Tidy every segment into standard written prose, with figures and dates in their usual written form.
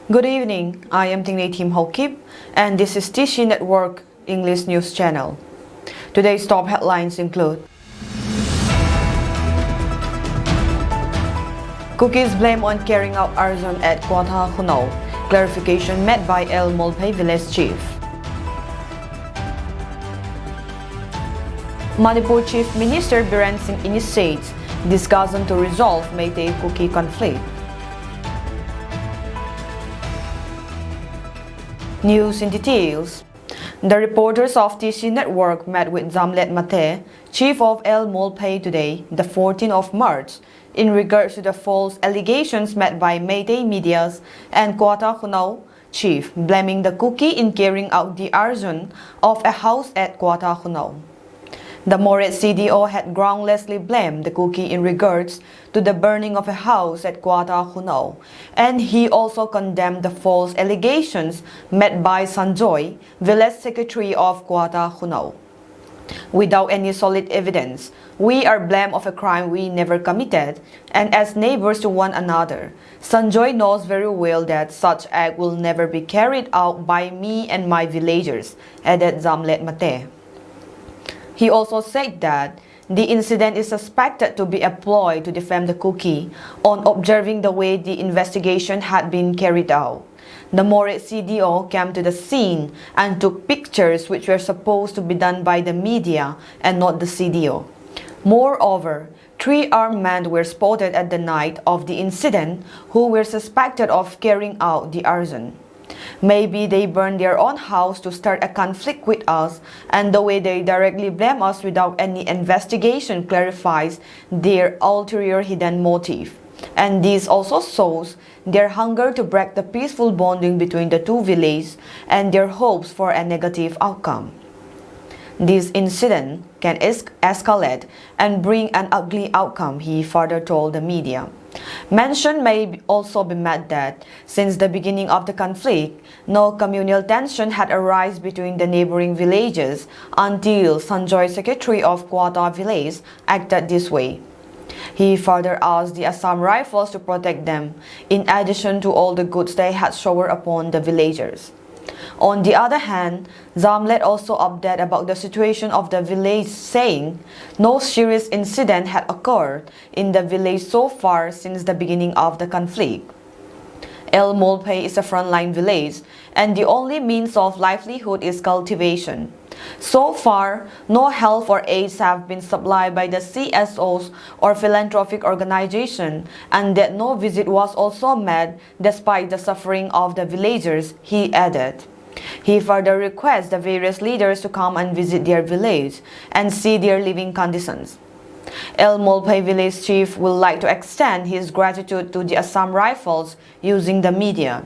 Good evening, I am Tingnay Team Hokip and this is TC Network English News Channel. Today's top headlines include Cookies blame on carrying out arson at Quata Hunau. Clarification met by El Molpay Village Chief. Manipur Chief Minister Biren Singh initiates discussion to resolve Meitei Kuki conflict. News in details. The reporters of TC Network met with Zamlet Mate, chief of El Molpay today, the 14th of March, in regards to the false allegations made by Meitei medias and Quata Hunau chief, blaming the Kuki in carrying out the arson of a house at Quata Hunau. The Moret CDO had groundlessly blamed the Kuki in regards to the burning of a house at Quata Hunau, and he also condemned the false allegations made by Sanjoy, village secretary of Quata Hunau. Without any solid evidence, we are blamed of a crime we never committed, and as neighbors to one another, Sanjoy knows very well that such act will never be carried out by me and my villagers, added Zamlet Mate. He also said that the incident is suspected to be a ploy to defame the Kuki on observing the way the investigation had been carried out. The Moret CDO came to the scene and took pictures which were supposed to be done by the media and not the CDO. Moreover, 3 armed men were spotted at the night of the incident who were suspected of carrying out the arson. Maybe they burned their own house to start a conflict with us, and the way they directly blame us without any investigation clarifies their ulterior hidden motive. And this also shows their hunger to break the peaceful bonding between the two villages and their hopes for a negative outcome. This incident can escalate and bring an ugly outcome, he further told the media. Mention may also be made that since the beginning of the conflict, no communal tension had arisen between the neighboring villages until Sanjoy, secretary of Quata village, acted this way. He further asked the Assam Rifles to protect them, in addition to all the goods they had showered upon the villagers. On the other hand, Zamlet also updated about the situation of the village, saying no serious incident had occurred in the village so far since the beginning of the conflict. El Molpay is a frontline village, and the only means of livelihood is cultivation. So far, no help or aids have been supplied by the CSOs or philanthropic organization, and that no visit was also made despite the suffering of the villagers, he added. He further requests the various leaders to come and visit their village and see their living conditions. El Molpay village chief would like to extend his gratitude to the Assam Rifles using the media.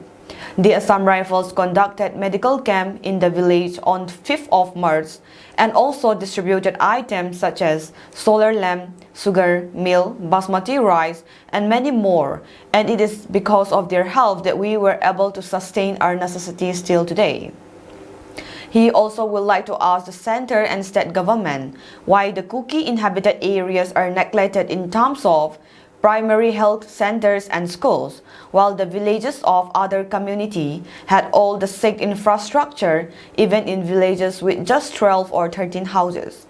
The Assam Rifles conducted medical camp in the village on 5th of March and also distributed items such as solar lamp, sugar, meal, basmati rice, and many more, and it is because of their help that we were able to sustain our necessities till today. He also would like to ask the center and state government why the Kuki inhabited areas are neglected in terms of primary health centers and schools, while the villages of other community had all the said infrastructure, even in villages with just 12 or 13 houses.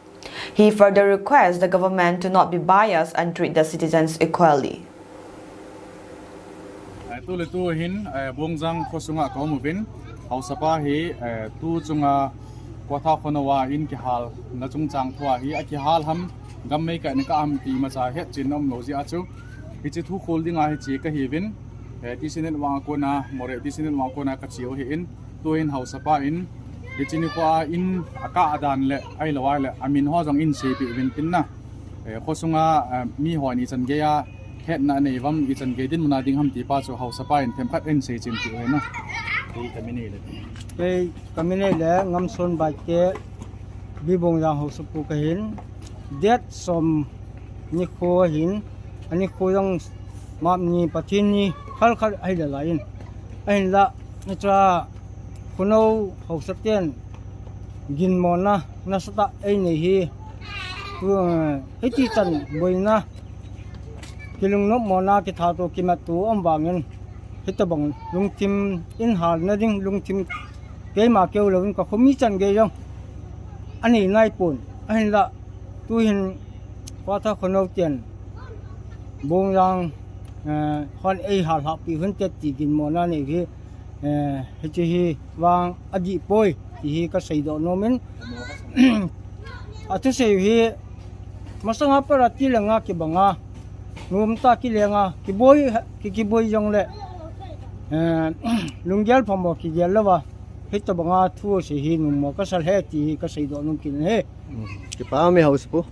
He further requests the government to not be biased and treat the citizens equally. Hausapa hi tu chunga Quata Hunawa in kihal na chung chang thua hi a kihal ham gamme ka nika am ti ma cha he chinom loji achu hi chi thu holding a hi chi ka hi win ti sinen wa ko na more ti sinen wa ko na ka chiu hi in tu in hausapa in hi chini kwa in aka adan le ai lawai le amin ho jong in se pi win tin na khosunga mi ho ni chan ge ya het na nei wam i chan ge din muna ding ham ti pa chu hausapa in them khat in se chin ti na cái kamine le ngam son ba ke bibong yang ho supu ka hin det som ni kho hin ani kho yang mam ni pathin ni khal khal ai la lain ai la natra kuno ho satien gin mona na sata ai nei hi tu hiti chan boina kilung no mona ki tha to ki ma tu am bangin hitabang lungtim in hal na ding lungtim ke ma keu lovin ka khomi chan ge jong ani nai pun ahin la tu hin kwatha khono tian bong yang hon ei hal ha pi hun tet ti gin mo na ni hi hi hi wang adi poi hi ka sei do no men atu sei hi masanga parati langa ki banga ngum ta ki lenga ki boy jong le lungyal phamo ki gel lawa hita banga thu se hi num mo ka sal he ti ka sei do num kin he ki pa mi house po.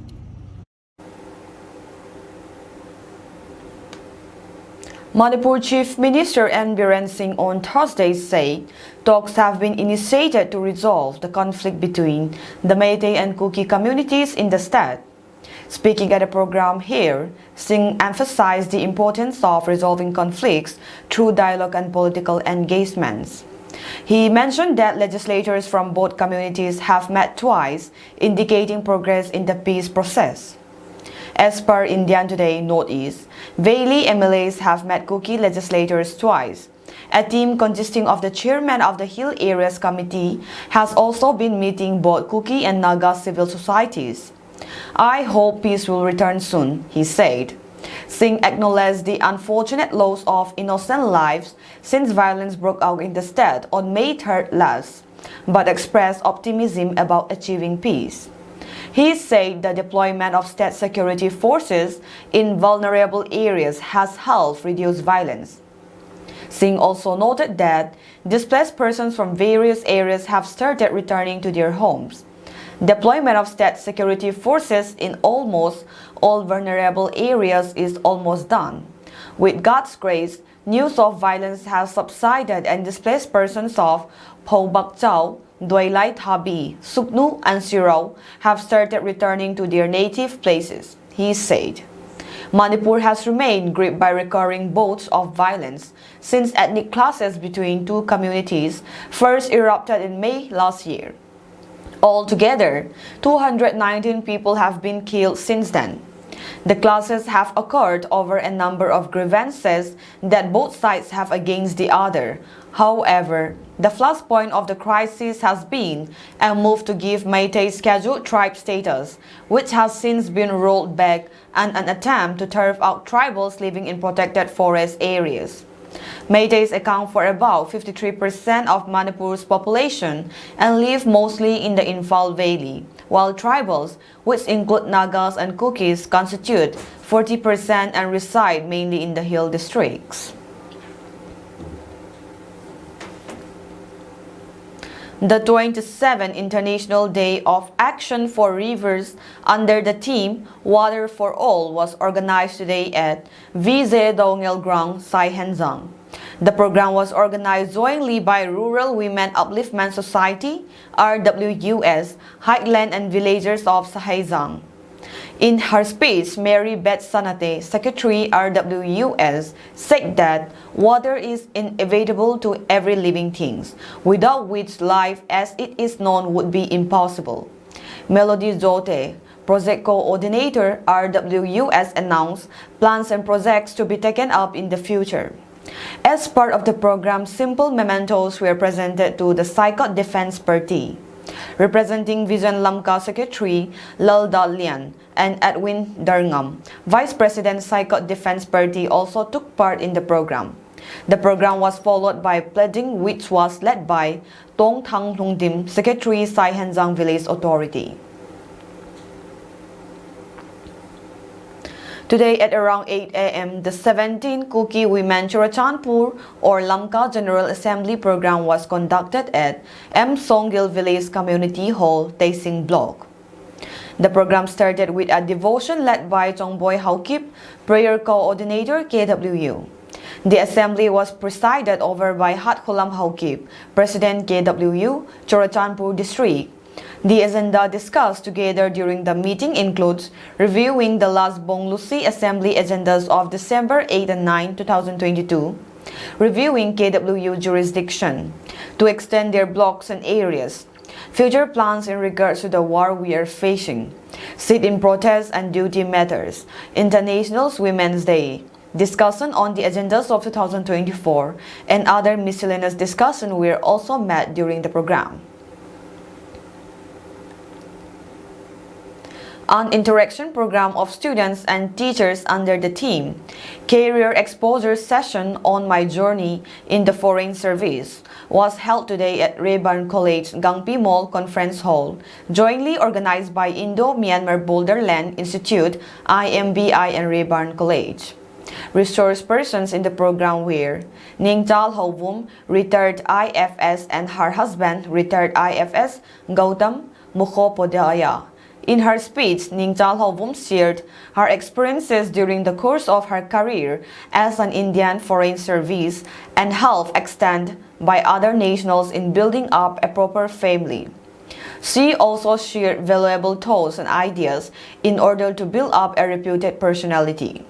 Manipur Chief Minister N. Biren Singh on Thursday said talks have been initiated to resolve the conflict between the Meitei and Kuki communities in the state. Speaking at a program here, Singh emphasized the importance of resolving conflicts through dialogue and political engagements. He mentioned that legislators from both communities have met twice, indicating progress in the peace process. As per Indian Today Northeast, Valley MLAs have met Kuki legislators twice. A team consisting of the chairman of the Hill Areas Committee has also been meeting both Kuki and Naga civil societies. I hope peace will return soon, he said. Singh acknowledged the unfortunate loss of innocent lives since violence broke out in the state on May 3rd last, but expressed optimism about achieving peace. He said the deployment of state security forces in vulnerable areas has helped reduce violence. Singh also noted that displaced persons from various areas have started returning to their homes. Deployment of state security forces in almost all vulnerable areas is almost done. With God's grace, news of violence has subsided and displaced persons of Po Bak Chau, Doi Lai Thabi, Suknu and Sirau have started returning to their native places, he said. Manipur has remained gripped by recurring bouts of violence since ethnic clashes between two communities first erupted in May last year. Altogether, 219 people have been killed since then. The clashes have occurred over a number of grievances that both sides have against the other. However, the flashpoint of the crisis has been a move to give Meitei scheduled tribe status, which has since been rolled back, and an attempt to turf out tribals living in protected forest areas. Meiteis account for about 53% of Manipur's population and live mostly in the Imphal Valley, while tribals, which include Nagas and Kukis, constitute 40% and reside mainly in the hill districts. The 27th International Day of Action for Rivers under the theme Water for All was organized today at Vize Dongel Grang, Sai Henzang. The program was organized jointly by Rural Women Upliftment Society, RWUS, Highland and Villagers of Sahezang. In her speech, Mary Beth Sanate, Secretary RWUS, said that water is inevitable to every living thing, without which life as it is known would be impossible. Melody Zote, Project Coordinator RWUS, announced plans and projects to be taken up in the future. As part of the program, simple mementos were presented to the Saikot Defense Party. Representing Vision Lamka Secretary Lal Dalian and Edwin Darngam, Vice President Saikot Defense Party, also took part in the program. The program was followed by pledging, which was led by Tong Thang Lungdim, Secretary Sai Henzang Village Authority. Today at around 8 a.m., the 17th Kuki Women Churachandpur or Lamka General Assembly program was conducted at M. Songil Village Community Hall, Taising Block. The program started with a devotion led by Chongboy Haukip, Prayer Coordinator KWU. The assembly was presided over by Hat Khulam Haukip, President KWU, Churachandpur District. The agenda discussed together during the meeting includes reviewing the last Bong Lucy Assembly agendas of December 8 and 9, 2022, reviewing KWU jurisdiction to extend their blocks and areas, future plans in regards to the war we are facing, sit-in protest and duty matters, International Women's Day, discussion on the agendas of 2024, and other miscellaneous discussion were also met during the program. An interaction program of students and teachers under the theme Career Exposure Session on My Journey in the Foreign Service was held today at Reban College Gangpi Mall Conference Hall, jointly organized by Indo-Myanmar Boulderland Institute, IMBI and Reban College. Resource persons in the program were Ningtal Hovum, retired IFS, and her husband, retired IFS Gautam Mukhopodaya. In her speech, Ningtal Hovum shared her experiences during the course of her career as an Indian Foreign Service and helped extend by other nationals in building up a proper family. She also shared valuable thoughts and ideas in order to build up a reputed personality.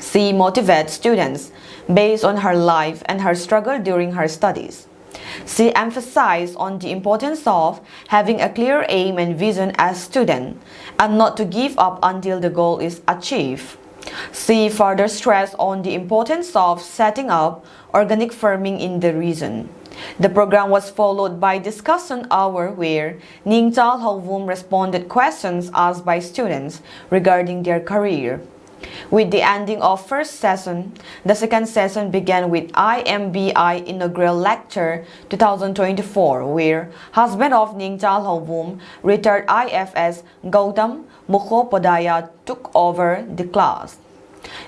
She motivates students based on her life and her struggle during her studies. She emphasized on the importance of having a clear aim and vision as a student and not to give up until the goal is achieved. She further stressed on the importance of setting up organic farming in the region. The program was followed by discussion hour where Ningtal Hovum responded questions asked by students regarding their career. With the ending of first session, the second session began with IMBI Inaugural Lecture 2024, where husband of Ningtal Hovum, retired IFS Gautam Mukhopodaya, took over the class.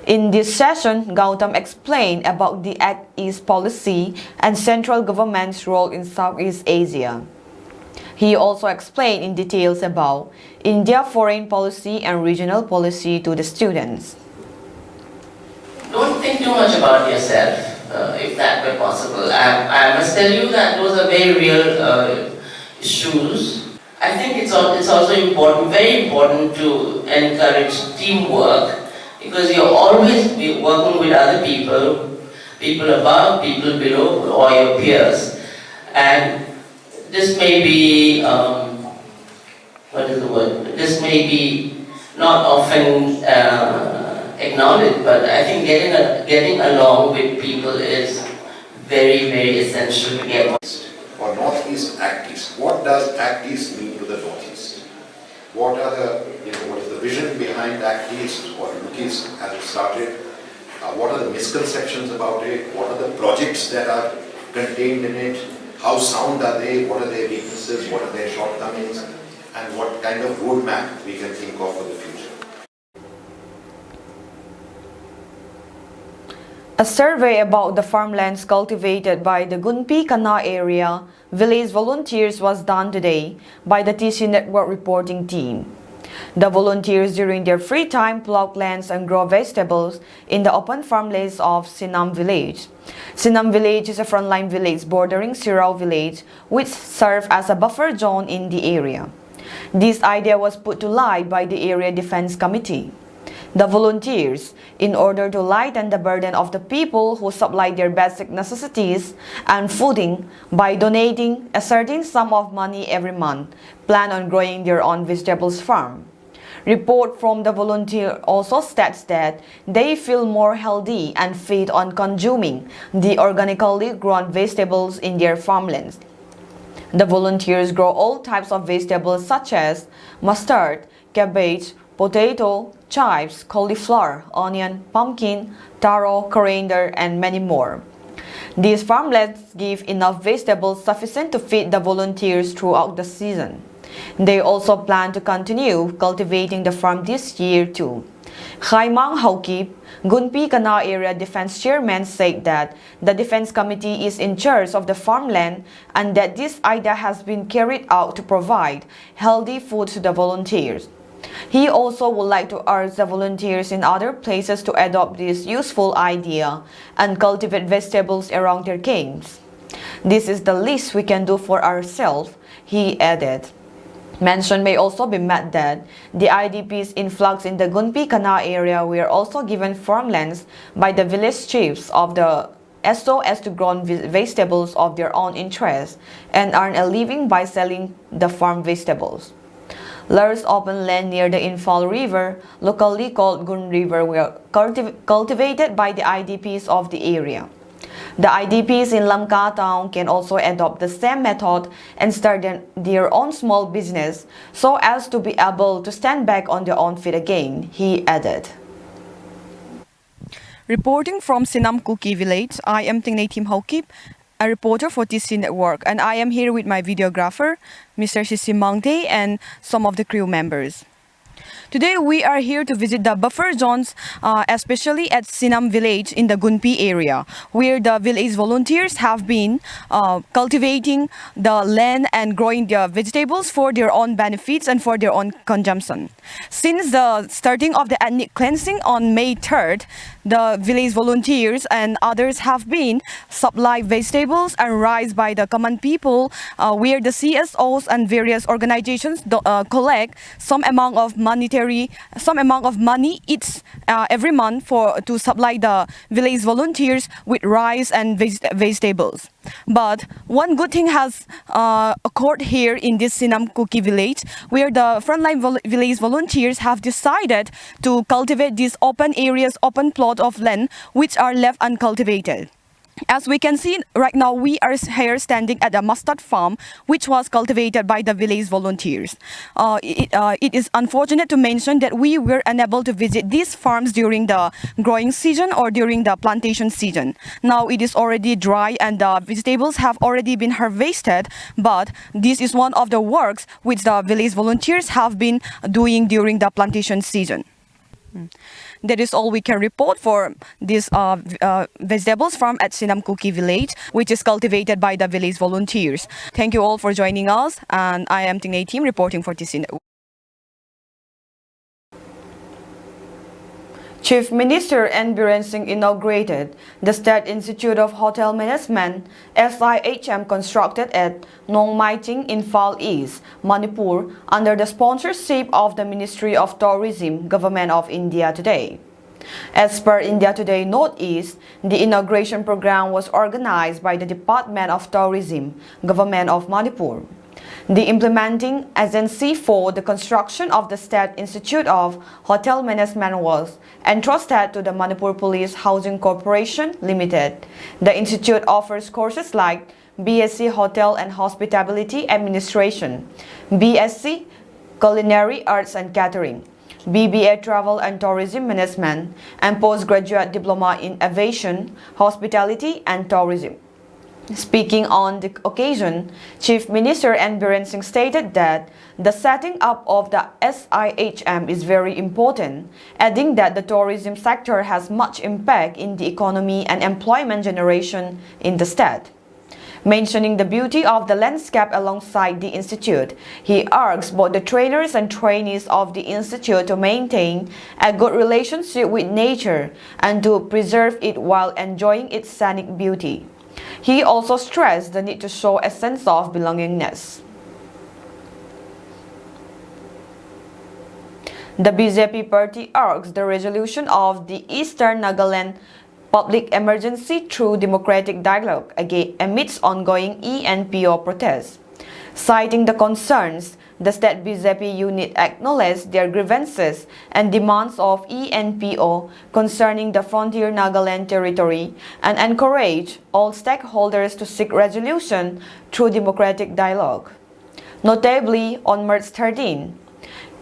In this session, Gautam explained about the Act East policy and central government's role in Southeast Asia. He also explained in details about India foreign policy and regional policy to the students. Don't think too much about yourself, if that were possible. I must tell you that those are very real issues. I think it's also important, very important to encourage teamwork, because you're always working with other people, people above, people below, or your peers. And this may be, this may be not often acknowledged, but I think getting along with people is very, very essential to get on. Or Northeast Act East. What does Act East mean to the Northeast? What is the vision behind Act East? What East has it started? What are the misconceptions about it? What are the projects that are contained in it? How sound are they? What are their weaknesses? What are their shortcomings? And what kind of roadmap we can think of for the future? A survey about the farmlands cultivated by the Gunpi Kana area village volunteers was done today by the TC Network reporting team. The volunteers during their free time plow lands and grow vegetables in the open farmlands of Sinam village. Sinam village is a frontline village bordering Sirao village, which serves as a buffer zone in the area. This idea was put to light by the Area Defense Committee. The volunteers, in order to lighten the burden of the people who supply their basic necessities and fooding by donating a certain sum of money every month, plan on growing their own vegetables farm. Report from the volunteer also states that they feel more healthy and fit on consuming the organically grown vegetables in their farmlands. The volunteers grow all types of vegetables such as mustard, cabbage, potato, chives, cauliflower, onion, pumpkin, taro, coriander, and many more. These farmlands give enough vegetables sufficient to feed the volunteers throughout the season. They also plan to continue cultivating the farm this year too. Khaimang Haukip, Gunpi Kana Area Defense Chairman, said that the Defense Committee is in charge of the farmland and that this idea has been carried out to provide healthy food to the volunteers. He also would like to urge the volunteers in other places to adopt this useful idea and cultivate vegetables around their camps. This is the least we can do for ourselves, he added. Mention may also be made that the IDPs influx in the Gunpi Kana area were also given farmlands by the village chiefs of the SOS to grow vegetables of their own interest and earn a living by selling the farm vegetables. Large open land near the Infal River, locally called Gun River, were cultivated by the IDPs of the area. The IDPs in Lamka town can also adopt the same method and start their own small business so as to be able to stand back on their own feet again, he added. Reporting from Sinam Kuki village, I am Tingnay Tim Hokip, a reporter for TC Network, and I am here with my videographer, Mr. Sisi Mangte, and some of the crew members. Today we are here to visit the buffer zones, especially at Sinam village in the Gunpi area, where the village volunteers have been cultivating the land and growing their vegetables for their own benefits and for their own consumption. Since the starting of the ethnic cleansing on May 3rd, the village volunteers and others have been supplied vegetables and rice by the common people, where the CSOs and various organizations collect some amount of money each every month to supply the village volunteers with rice and vegetables. But one good thing has occurred here in this Sinam Kuki village, where the frontline village volunteers have decided to cultivate these open areas, open plots of land which are left uncultivated. As we can see right now, we are here standing at a mustard farm which was cultivated by the village volunteers. It is unfortunate to mention that we were unable to visit these farms during the growing season or during the plantation season. Now it is already dry and the vegetables have already been harvested, but this is one of the works which the village volunteers have been doing during the plantation season. That is all we can report for these vegetables farm at Sinam Kuki village, which is cultivated by the village volunteers. Thank you all for joining us, and I am Tingnay Team reporting for TC Network. Chief Minister N. Biren Singh inaugurated the State Institute of Hotel Management SIHM constructed at Nong Mai Ting in Infal East, Manipur, under the sponsorship of the Ministry of Tourism, Government of India today. As per India Today Northeast, the inauguration program was organized by the Department of Tourism, Government of Manipur. The implementing agency for the construction of the State Institute of Hotel Management was entrusted to the Manipur Police Housing Corporation Limited. The institute offers courses like BSc Hotel and Hospitality Administration, BSc Culinary Arts and Catering, BBA Travel and Tourism Management, and Postgraduate Diploma in Aviation, Hospitality and Tourism. Speaking on the occasion, Chief Minister N. Biren Singh stated that the setting up of the SIHM is very important, adding that the tourism sector has much impact in the economy and employment generation in the state. Mentioning the beauty of the landscape alongside the institute, he urged both the trainers and trainees of the institute to maintain a good relationship with nature and to preserve it while enjoying its scenic beauty. He also stressed the need to show a sense of belongingness. The BJP party urged the resolution of the Eastern Nagaland public emergency through democratic dialogue amidst ongoing ENPO protests. Citing the concerns, the state BJP unit acknowledged their grievances and demands of ENPO concerning the frontier Nagaland territory and encouraged all stakeholders to seek resolution through democratic dialogue. Notably, on March 13,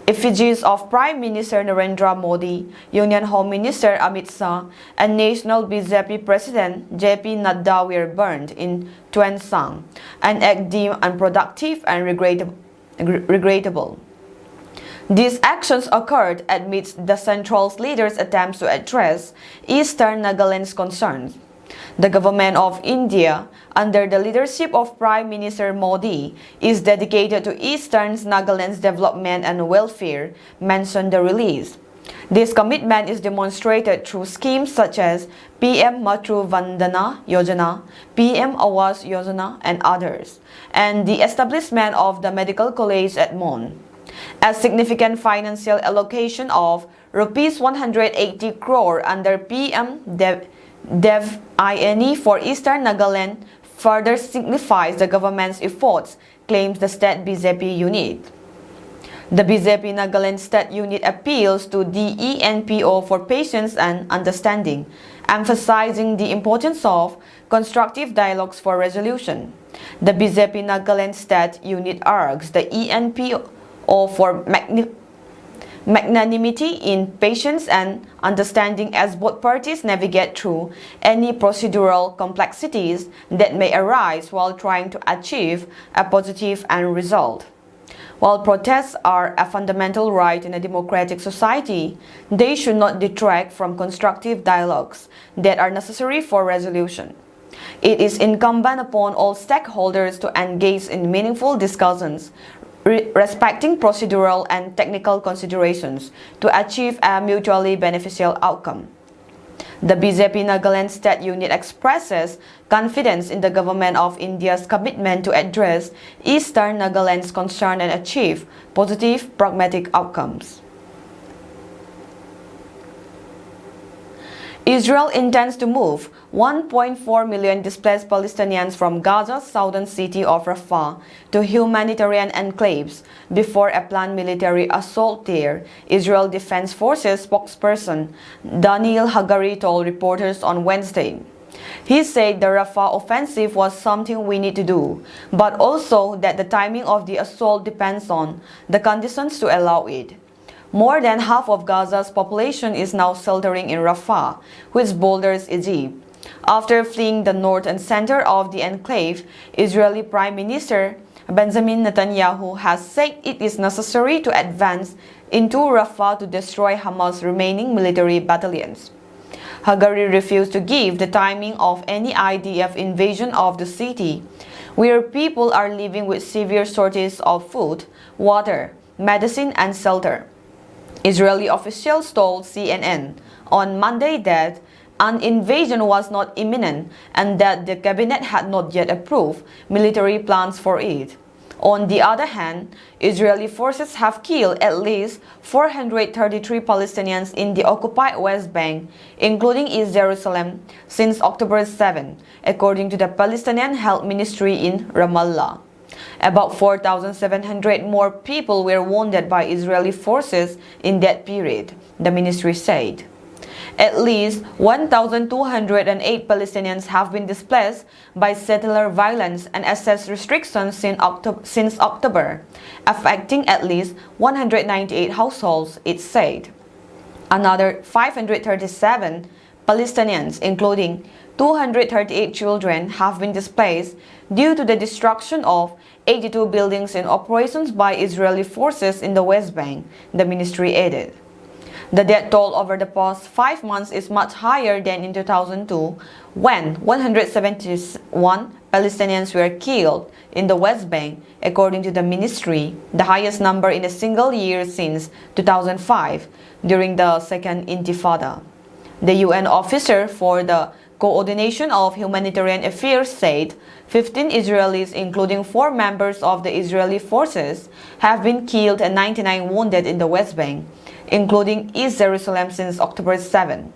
effigies of Prime Minister Narendra Modi, Union Home Minister Amit Shah, and National BJP President JP Nadda were burned in Tuan Sang, an act deemed unproductive and regrettable. These actions occurred amidst the Central's leaders' attempts to address Eastern Nagaland's concerns. The government of India, under the leadership of Prime Minister Modi, is dedicated to Eastern Nagaland's development and welfare, mentioned the release. This commitment is demonstrated through schemes such as PM Matru Vandana Yojana, PM Awas Yojana, and others, and the establishment of the medical college at Mon. A significant financial allocation of Rs 180 crore under PM Dev INE for Eastern Nagaland further signifies the government's efforts, claims the state BJP unit. The BJP Nagaland State Unit appeals to the ENPO for patience and understanding, emphasizing the importance of constructive dialogues for resolution. The BJP Nagaland State Unit urges the ENPO for magnanimity in patience and understanding as both parties navigate through any procedural complexities that may arise while trying to achieve a positive end result. While protests are a fundamental right in a democratic society, they should not detract from constructive dialogues that are necessary for resolution. It is incumbent upon all stakeholders to engage in meaningful discussions, respecting procedural and technical considerations to achieve a mutually beneficial outcome. The BJP Nagaland State Unit expresses confidence in the Government of India's commitment to address Eastern Nagaland's concern and achieve positive, pragmatic outcomes. Israel intends to move 1.4 million displaced Palestinians from Gaza's southern city of Rafah to humanitarian enclaves before a planned military assault there, Israel Defense Forces spokesperson Daniel Hagari told reporters on Wednesday. He said the Rafah offensive was something we need to do, but also that the timing of the assault depends on the conditions to allow it. More than half of Gaza's population is now sheltering in Rafah, which borders Egypt. After fleeing the north and center of the enclave, Israeli Prime Minister Benjamin Netanyahu has said it is necessary to advance into Rafah to destroy Hamas' remaining military battalions. Hagari refused to give the timing of any IDF invasion of the city, where people are living with severe shortages of food, water, medicine, and shelter. Israeli officials told CNN on Monday that an invasion was not imminent and that the cabinet had not yet approved military plans for it. On the other hand, Israeli forces have killed at least 433 Palestinians in the occupied West Bank, including East Jerusalem, since October 7, according to the Palestinian Health Ministry in Ramallah. About 4,700 more people were wounded by Israeli forces in that period, the ministry said. At least 1,208 Palestinians have been displaced by settler violence and access restrictions since October, affecting at least 198 households, it said. Another 537 Palestinians, including 238 children, have been displaced due to the destruction of 82 buildings in operations by Israeli forces in the West Bank, the ministry added. The death toll over the past 5 months is much higher than in 2002, when 171 Palestinians were killed in the West Bank, according to the ministry, the highest number in a single year since 2005, during the Second Intifada. The UN officer for the Coordination of Humanitarian Affairs said 15 Israelis, including 4 members of the Israeli forces, have been killed and 99 wounded in the West Bank, including East Jerusalem since October 7.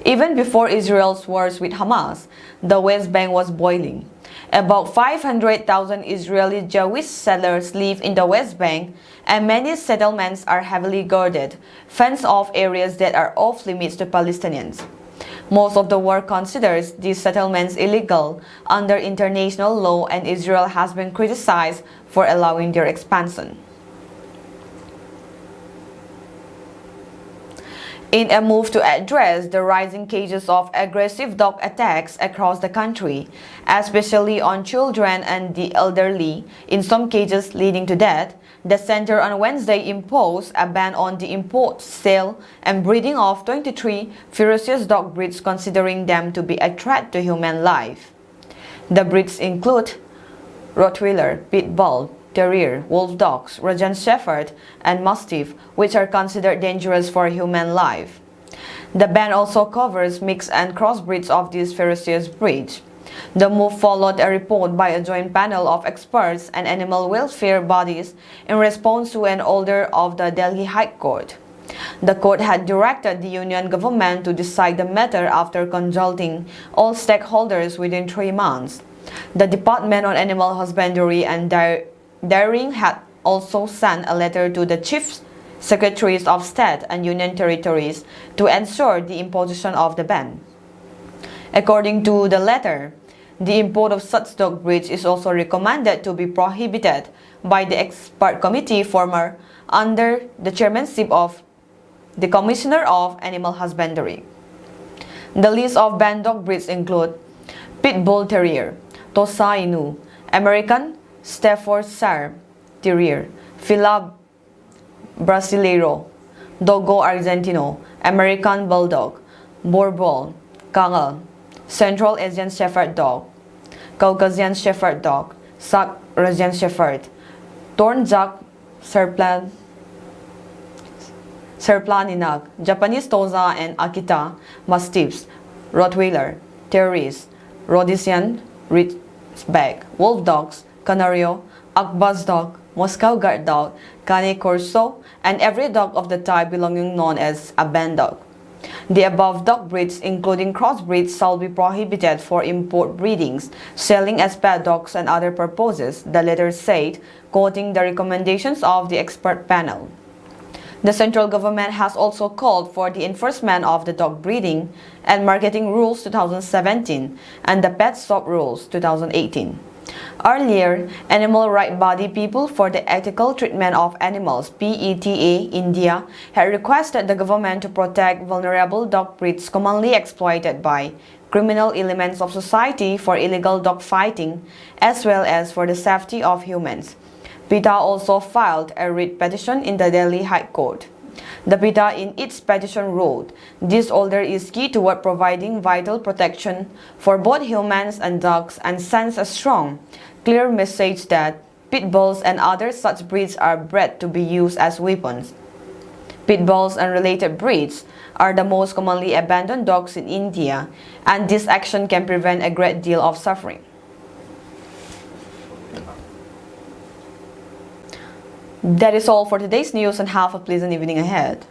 Even before Israel's wars with Hamas, the West Bank was boiling. About 500,000 Israeli Jewish settlers live in the West Bank, and many settlements are heavily guarded, fenced-off areas that are off-limits to Palestinians. Most of the world considers these settlements illegal under international law, and Israel has been criticized for allowing their expansion. In a move to address the rising cases of aggressive dog attacks across the country, especially on children and the elderly, in some cases leading to death, the center on Wednesday imposed a ban on the import, sale, and breeding of 23 ferocious dog breeds, considering them to be a threat to human life. The breeds include Rottweiler, Pit Bull, Terrier, Wolf Dogs, Russian Shepherd, and Mastiff, which are considered dangerous for human life. The ban also covers mixed and crossbreeds of these ferocious breeds. The move followed a report by a joint panel of experts and animal welfare bodies in response to an order of the Delhi High Court. The court had directed the union government to decide the matter after consulting all stakeholders within 3 months. The Department on Animal Husbandry and Dairying had also sent a letter to the chief secretaries of state and union territories to ensure the imposition of the ban. According to the letter, the import of such dog breeds is also recommended to be prohibited by the expert committee former under the chairmanship of the Commissioner of Animal Husbandry. The list of banned dog breeds include Pit Bull Terrier, Tosa Inu, American Staffordshire Terrier, Fila Brasileiro, Dogo Argentino, American Bulldog, Bourbon, Kangal, Central Asian Shepherd Dog, Caucasian Shepherd Dog, Sac Russian Shepherd, Thorn-Jack Serplaninag, Japanese Tosa and Akita Mastiffs, Rottweiler, Terriers, Rhodesian Ridgeback, Wolf Dogs, Canario, Akbaz Dog, Moscow Guard Dog, Cane Corso, and every dog of the type belonging known as a banned dog. The above dog breeds, including crossbreeds, shall be prohibited for import breedings, selling as pet dogs and other purposes, the letter said, quoting the recommendations of the expert panel. The central government has also called for the enforcement of the Dog Breeding and Marketing Rules 2017 and the Pet Shop Rules 2018. Earlier, Animal Rights Body People for the Ethical Treatment of Animals (PETA) India had requested the government to protect vulnerable dog breeds commonly exploited by criminal elements of society for illegal dog fighting as well as for the safety of humans. PETA also filed a writ petition in the Delhi High Court. The PETA in its petition wrote, "This order is key toward providing vital protection for both humans and dogs and sends a strong, clear message that pit bulls and other such breeds are bred to be used as weapons. Pit bulls and related breeds are the most commonly abandoned dogs in India, and this action can prevent a great deal of suffering." That is all for today's news, and have a pleasant evening ahead.